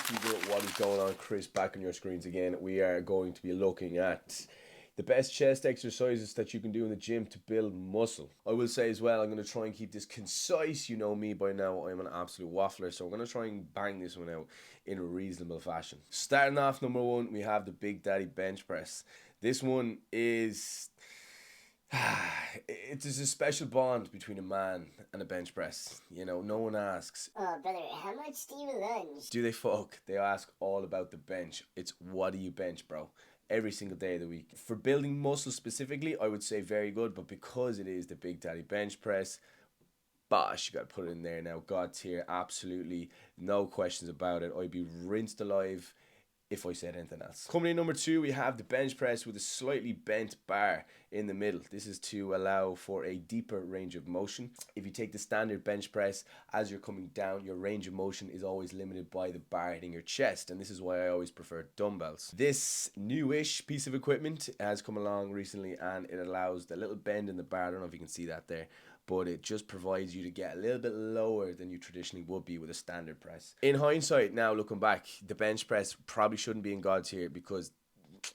people, what is going on? Chris back on your screens again. We are going to be looking at the best chest exercises that you can do in the gym to build muscle. I will say as well, I'm going to try and keep this concise. You know me by now, I'm an absolute waffler, so I'm going to try and bang this one out in a reasonable fashion. Starting off, number one, we have the Big Daddy bench press. This one is it is a special bond between a man and a bench press. You know, no one asks, "Oh, brother, how much do you lunge?" do they fuck? They ask all about the bench. It's what do you bench, bro? Every single day of the week. For building muscle specifically, I would say very good, but because it is the Big Daddy bench press, bosh, you got to put it in there now. God tier, absolutely no questions about it. I'd be rinsed alive if I said anything else. Coming in number two, we have the bench press with a slightly bent bar in the middle. This is to allow for a deeper range of motion. If you take the standard bench press, as you're coming down, your range of motion is always limited by the bar hitting your chest, and this is why I always prefer dumbbells. This newish piece of equipment has come along recently, and it allows the little bend in the bar. I don't know if you can see that there, but it just provides you to get a little bit lower than you traditionally would be with a standard press. In hindsight, now looking back, the bench press probably shouldn't be in God's tier because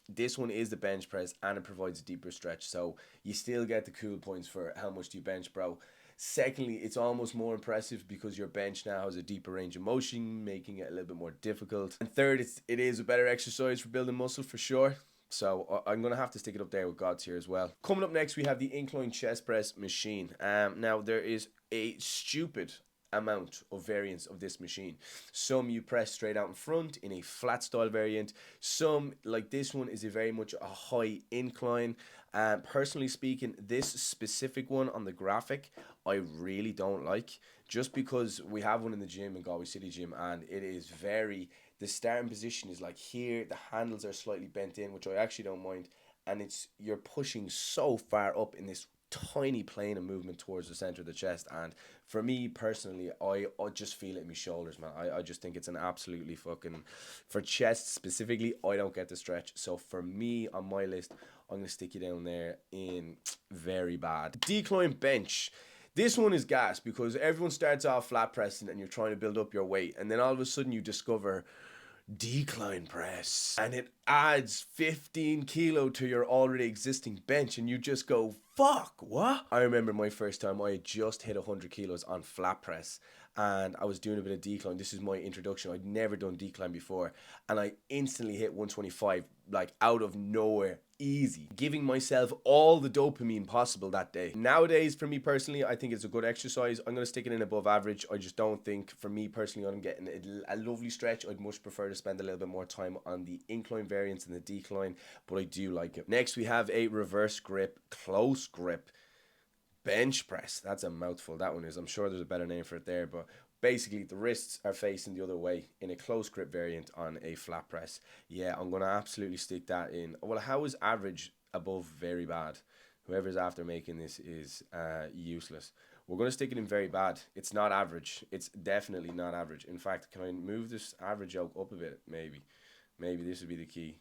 this one is the bench press and it provides a deeper stretch, so you still get the cool points for how much do you bench, bro. Secondly, it's almost more impressive because your bench now has a deeper range of motion, making it a little bit more difficult. And third, it is a better exercise for building muscle for sure. So I'm going to have to stick it up there with God's here as well. Coming up next, we have the incline chest press machine. Now, there is a stupid amount of variants of this machine. Some you press straight out in front in a flat style variant. Some, like this one, is a very much a high incline. Personally speaking, this specific one on the graphic, I really don't like. Just because we have one in the gym in Galway City Gym, and it is very, the starting position is like here, the handles are slightly bent in, which I actually don't mind, and it's, you're pushing so far up in this tiny plane of movement towards the center of the chest, and for me personally, I just feel it in my shoulders, man. I just think it's an absolutely fucking, for chest specifically, I don't get the stretch. So for me, on my list, I'm going to stick you down there in very bad. Decline bench. This one is gas because everyone starts off flat pressing and you're trying to build up your weight, and then all of a sudden you discover decline press and it adds 15 kilo to your already existing bench, and you just go, fuck, what? I remember my first time, I had just hit 100 kilos on flat press and I was doing a bit of decline. This is my introduction. I'd never done decline before, and I instantly hit 125 like out of nowhere, easy, giving myself all the dopamine possible that day. Nowadays, for me personally, I think it's a good exercise. I'm going to stick it in above average. I just don't think, for me personally, I'm getting a lovely stretch. I'd much prefer to spend a little bit more time on the incline variants than the decline, but I do like it. Next, we have a reverse grip, close grip bench press. That's a mouthful, that one is. I'm sure there's a better name for it there, but basically the wrists are facing the other way in a close grip variant on a flat press. Yeah, I'm going to absolutely stick that in. Well, how is average above very bad? Whoever's after making this is useless. We're going to stick it in very bad. It's not average. It's definitely not average. In fact, can I move this average out up a bit? Maybe this would be the key.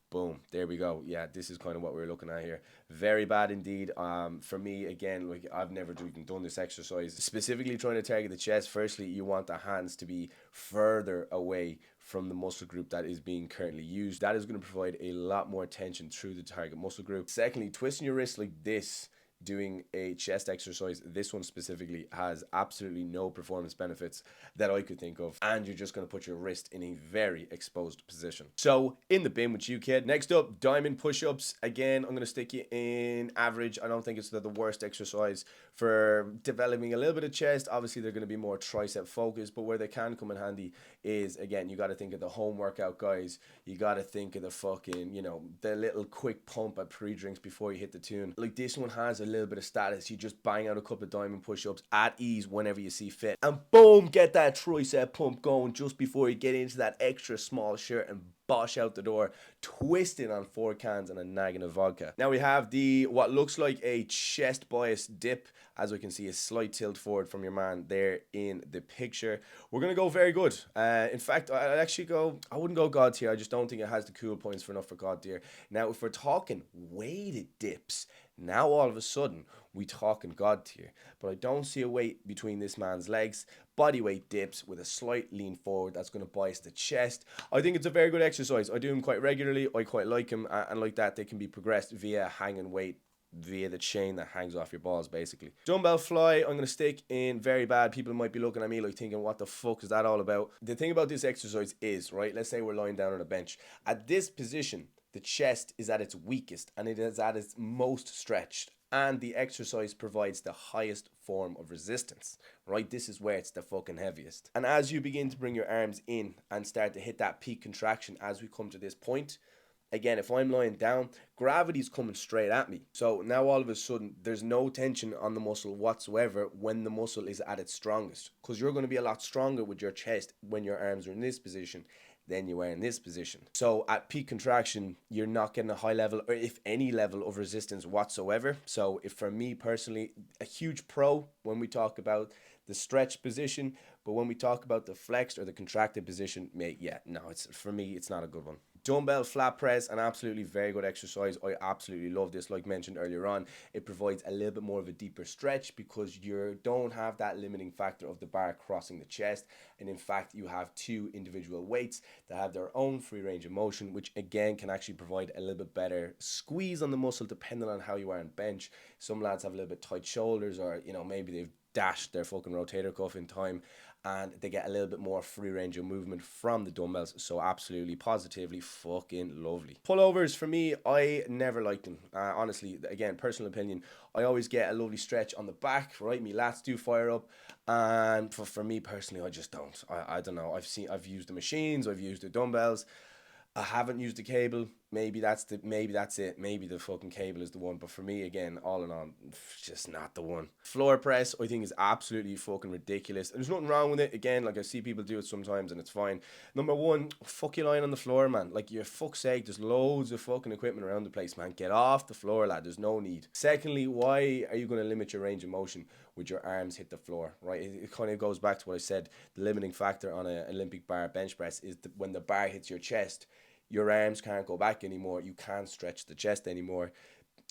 Boom, there we go. Yeah, this is kind of what we're looking at here. Very bad indeed. For me, again, like I've never even done this exercise. Specifically trying to target the chest, firstly, you want the hands to be further away from the muscle group that is being currently used. That is going to provide a lot more tension through the target muscle group. Secondly, twisting your wrist like this, doing a chest exercise, this one specifically, has absolutely no performance benefits that I could think of, and you're just going to put your wrist in a very exposed position. So in the bin with you, kid. Next up, diamond push-ups. Again, I'm going to stick you in average. I don't think it's the worst exercise for developing a little bit of chest. Obviously they're going to be more tricep focused, but where they can come in handy is, again, you got to think of the home workout guys. You got to think of the fucking, you know, the little quick pump at pre-drinks before you hit the tune. Like this one has a little bit of status. You just bang out a couple of diamond push-ups at ease whenever you see fit, and boom, get that tricep pump going just before you get into that extra small shirt and bosh out the door, twisting on 4 cans and a nagging of vodka. Now we have the, what looks like a chest bias dip. As we can see, a slight tilt forward from your man there in the picture. We're going to go very good. In fact, I wouldn't go God tier. I just don't think it has the cool points for enough for God tier. Now, if we're talking weighted dips, Now all of a sudden we talking God tier, but I don't see a weight between this man's legs. Body weight dips with a slight lean forward that's going to bias the chest. I think it's a very good exercise. I do them quite regularly. I quite like them, and like that, they can be progressed via hanging weight, via the chain that hangs off your balls, basically. Dumbbell fly, I'm going to stick in very bad. People might be looking at me like thinking, what the fuck is that all about? The thing about this exercise is, right, let's say we're lying down on a bench. At this position, the chest is at its weakest and it is at its most stretched, and the exercise provides the highest form of resistance, right? This is where it's the fucking heaviest. And as you begin to bring your arms in and start to hit that peak contraction as we come to this point, again, if I'm lying down, gravity's coming straight at me. So now all of a sudden, there's no tension on the muscle whatsoever when the muscle is at its strongest. Because you're going to be a lot stronger with your chest when your arms are in this position than you are in this position. So at peak contraction, you're not getting a high level, or if any level of resistance whatsoever. So if for me personally, a huge pro when we talk about the stretch position, but when we talk about the flexed or the contracted position, mate, yeah, no, it's for me, it's not a good one. Dumbbell flat press, an absolutely very good exercise. I absolutely love this. Like mentioned earlier on, it provides a little bit more of a deeper stretch because you don't have that limiting factor of the bar crossing the chest. And in fact, you have two individual weights that have their own free range of motion, which again can actually provide a little bit better squeeze on the muscle depending on how you are on bench. Some lads have a little bit tight shoulders, or maybe they've dashed their fucking rotator cuff in time and they get a little bit more free range of movement from the dumbbells. So absolutely, positively fucking lovely. Pullovers for me, I never liked them. Honestly, again, personal opinion, I always get a lovely stretch on the back, right? Me lats do fire up. And for me personally, I just don't. I don't know. I've used the machines, I've used the dumbbells. I haven't used the cable. Maybe that's it. Maybe the fucking cable is the one. But for me, again, all in all, just not the one. Floor press, I think, is absolutely fucking ridiculous. And there's nothing wrong with it. Again, like I see people do it sometimes and it's fine. Number one, fuck you lying on the floor, man. Like, your fuck's sake, there's loads of fucking equipment around the place, man. Get off the floor, lad. There's no need. Secondly, why are you going to limit your range of motion with your arms hit the floor, right? It kind of goes back to what I said. The limiting factor on an Olympic bar bench press is when the bar hits your chest, your arms can't go back anymore. You can't stretch the chest anymore.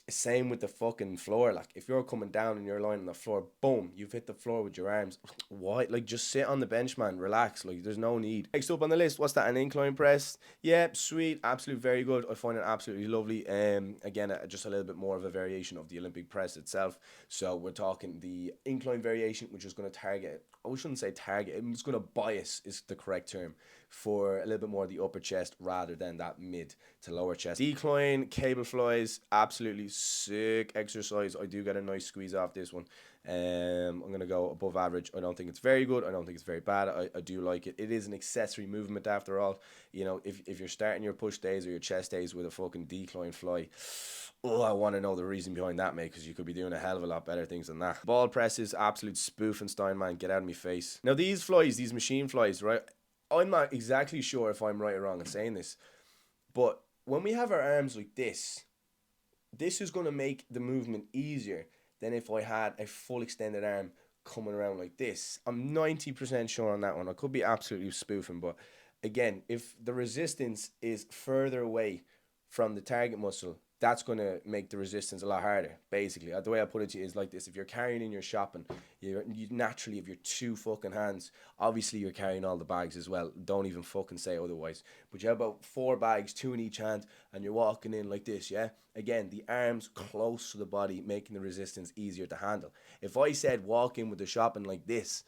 Same with the fucking floor. Like, if you're coming down and you're lying on the floor, boom, you've hit the floor with your arms. Why? Like, just sit on the bench, man. Relax. Like, there's no need. Next up on the list, what's that? An incline press. Yeah, sweet. Absolutely very good. I find it absolutely lovely. Again, just a little bit more of a variation of the Olympic press itself. So we're talking the incline variation, which is going to target. I shouldn't say target. It's going to bias is the correct term for a little bit more of the upper chest rather than that mid to lower chest. Decline cable flies, absolutely sick exercise. I do get a nice squeeze off this one. I'm gonna go above average. I don't think it's very good. I don't think it's very bad. I do like it. It is an accessory movement after all. If you're starting your push days or your chest days with a fucking decline fly, oh, I want to know the reason behind that, mate, because you could be doing a hell of a lot better things than that. Ball presses, absolute spoofenstein, man. Get out of my face. Now these flies, these machine flies, right? I'm not exactly sure if I'm right or wrong in saying this, but when we have our arms like this is going to make the movement easier than if I had a full extended arm coming around like this. I'm 90% sure on that one. I could be absolutely spoofing, but again, if the resistance is further away from the target muscle, that's going to make the resistance a lot harder. Basically, the way I put it to you is like this: if you're carrying in your shopping, you naturally, if you're two fucking hands, obviously you're carrying all the bags as well. Don't even fucking say otherwise. But you have about 4 bags, two in each hand, and you're walking in like this, yeah? Again, the arms close to the body, making the resistance easier to handle. If I said walk in with the shopping like this,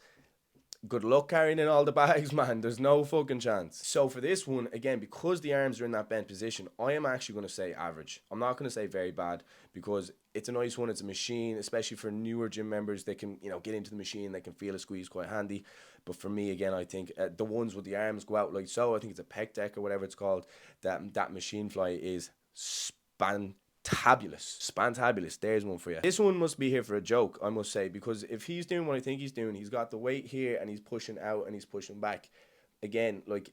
good luck carrying in all the bags, man. There's no fucking chance. So for this one, again, because the arms are in that bent position, I am actually going to say average. I'm not going to say very bad because it's a nice one. It's a machine, especially for newer gym members. They can, get into the machine. They can feel a squeeze quite handy. But for me, again, I think the ones with the arms go out like so. I think it's a pec deck or whatever it's called. That machine fly is Spantabulous. There's one for you. This one must be here for a joke, I must say, because if he's doing what I think he's doing, he's got the weight here and he's pushing out and he's pushing back. Again, like,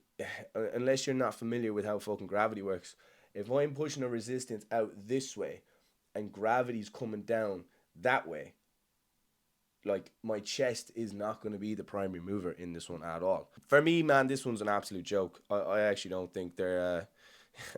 unless you're not familiar with how fucking gravity works, if I'm pushing a resistance out this way and gravity's coming down that way, like, my chest is not going to be the primary mover in this one at all. For me, man, this one's an absolute joke. I actually don't think they're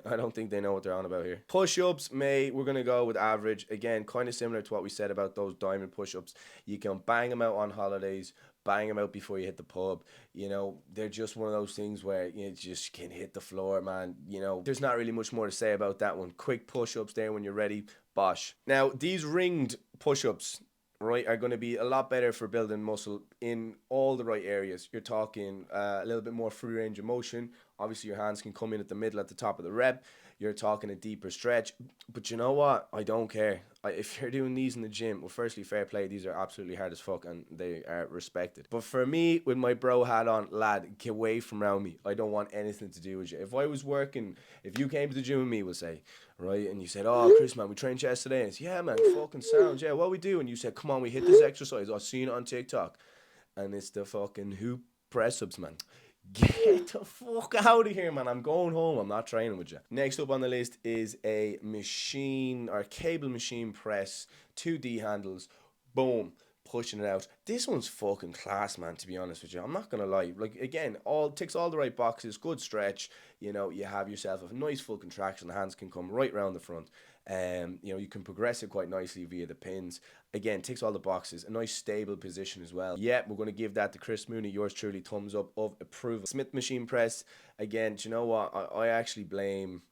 I don't think they know what they're on about here. Push-ups, mate, we're going to go with average. Again, kind of similar to what we said about those diamond push-ups. You can bang them out on holidays, bang them out before you hit the pub. You know, they're just one of those things where you just can hit the floor, man. You know, there's not really much more to say about that one. Quick push-ups there when you're ready. Bosh. Now, these ringed push-ups, right, are going to be a lot better for building muscle in all the right areas. You're talking a little bit more free range of motion. Obviously, your hands can come in at the middle at the top of the rep. You're talking a deeper stretch. But you know what? I don't care. If you're doing these in the gym, well, firstly, fair play. These are absolutely hard as fuck and they are respected. But for me, with my bro hat on, lad, get away from around me. I don't want anything to do with you. If I was working, if you came to the gym with me, we'll say, right, and you said, oh, Chris, man, we trained chest today. And it's, yeah, man, fucking sounds. Yeah, what we do? And you said, come on, we hit this exercise. I've seen it on TikTok. And it's the fucking hoop press-ups, man. Get the fuck out of here, man. I'm going home. I'm not training with you. Next up on the list is a machine or cable machine press, 2D handles. Boom. Pushing it out. This one's fucking class, man, to be honest with you. I'm not gonna lie. Like, again, ticks all the right boxes, good stretch. You know, you have yourself a nice full contraction. The hands can come right round the front. You know, you can progress it quite nicely via the pins. Again, ticks all the boxes. A nice stable position as well. Yeah, we're going to give that to Chris Mooney, yours truly, thumbs up of approval. Smith machine press. Again, do you know what? I actually blame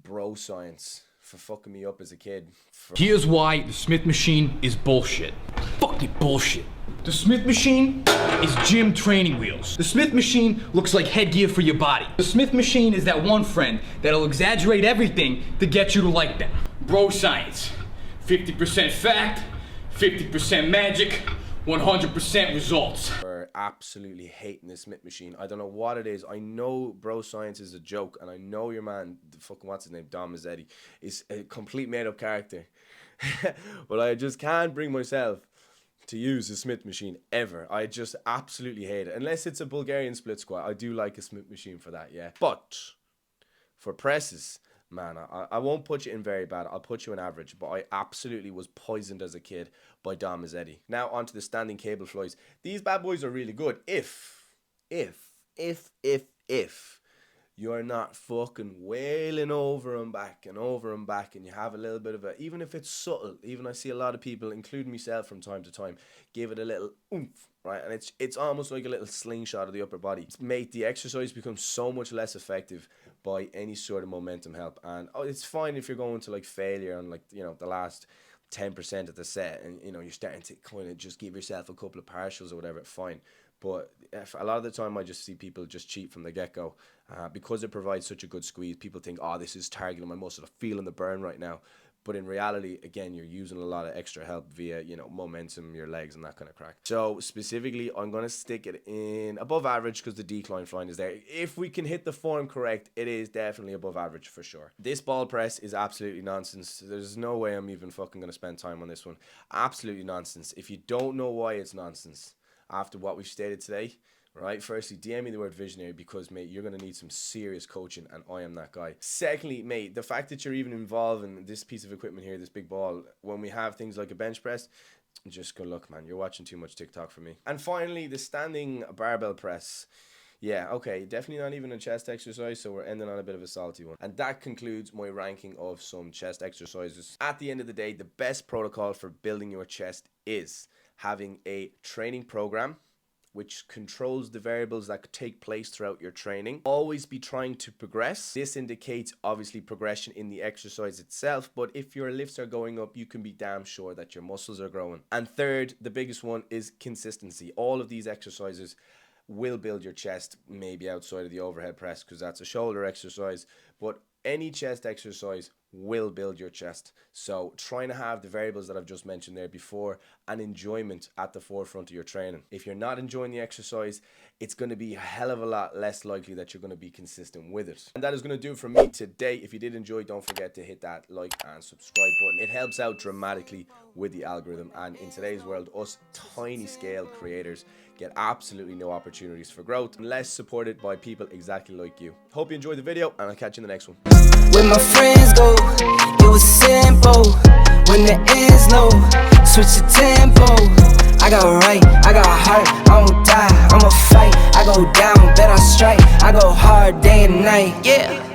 bro science for fucking me up as a kid. Here's why the Smith machine is bullshit. Fucking bullshit. The Smith machine is gym training wheels. The Smith machine looks like headgear for your body. The Smith machine is that one friend that'll exaggerate everything to get you to like them. Bro science. 50% fact, 50% magic, 100% results. Absolutely hating the Smith machine. I don't know what it is. I know bro science is a joke, and I know your man, what's his name, Dom Mazzetti, is a complete made-up character. But I just can't bring myself to use a Smith machine ever. I just absolutely hate it. Unless it's a Bulgarian split squat. I do like a Smith machine for that, yeah. But for presses, man, I won't put you in very bad. I'll put you in average. But I absolutely was poisoned as a kid by Dom Mazzetti. Now onto the standing cable flies. These bad boys are really good if you're not fucking wailing over and back and you have a little bit of a, even if it's subtle, even I see a lot of people, including myself from time to time, give it a little oomph, right? And it's almost like a little slingshot of the upper body. Mate, the exercise becomes so much less effective by any sort of momentum help. And it's fine if you're going to like failure on like, you know, the last 10% of the set and, you know, you're starting to kind of just give yourself a couple of partials or whatever, fine. But a lot of the time I just see people just cheat from the get-go. Because it provides such a good squeeze, people think, oh, this is targeting my muscle, I'm feeling the burn right now. But in reality, again, you're using a lot of extra help via, you know, momentum, your legs and that kind of crack. So specifically, I'm going to stick it in above average because the decline flying is there. If we can hit the form correct, it is definitely above average for sure. This ball press is absolutely nonsense. There's no way I'm even fucking going to spend time on this one. Absolutely nonsense. If you don't know why it's nonsense, after what we've stated today, right? Firstly, DM me the word visionary because, mate, you're going to need some serious coaching and I am that guy. Secondly, mate, the fact that you're even involved in this piece of equipment here, this big ball, when we have things like a bench press, just good luck, man. You're watching too much TikTok for me. And finally, the standing barbell press. Yeah, okay, definitely not even a chest exercise, so we're ending on a bit of a salty one. And that concludes my ranking of some chest exercises. At the end of the day, the best protocol for building your chest is having a training program which controls the variables that take place throughout your training. Always be trying to progress. This indicates obviously progression in the exercise itself, but if your lifts are going up, you can be damn sure that your muscles are growing. And third, the biggest one is consistency. All of these exercises will build your chest, maybe outside of the overhead press because that's a shoulder exercise, but any chest exercise will build your chest. So trying to have the variables that I've just mentioned there before and enjoyment at the forefront of your training. If you're not enjoying the exercise, it's going to be a hell of a lot less likely that you're going to be consistent with it. And that is going to do it for me today. If you did enjoy, don't forget to hit that like and subscribe button. It helps out dramatically with the algorithm, and in today's world, us tiny scale creators get absolutely no opportunities for growth unless supported by people exactly like you. Hope you enjoyed the video, and I'll catch you in the next one. Where my friends go, it was simple. When the ends low, switch the tempo. I got right, I got heart, I won't die, I'ma fight. I go down, bet I strike, I go hard day and night, yeah.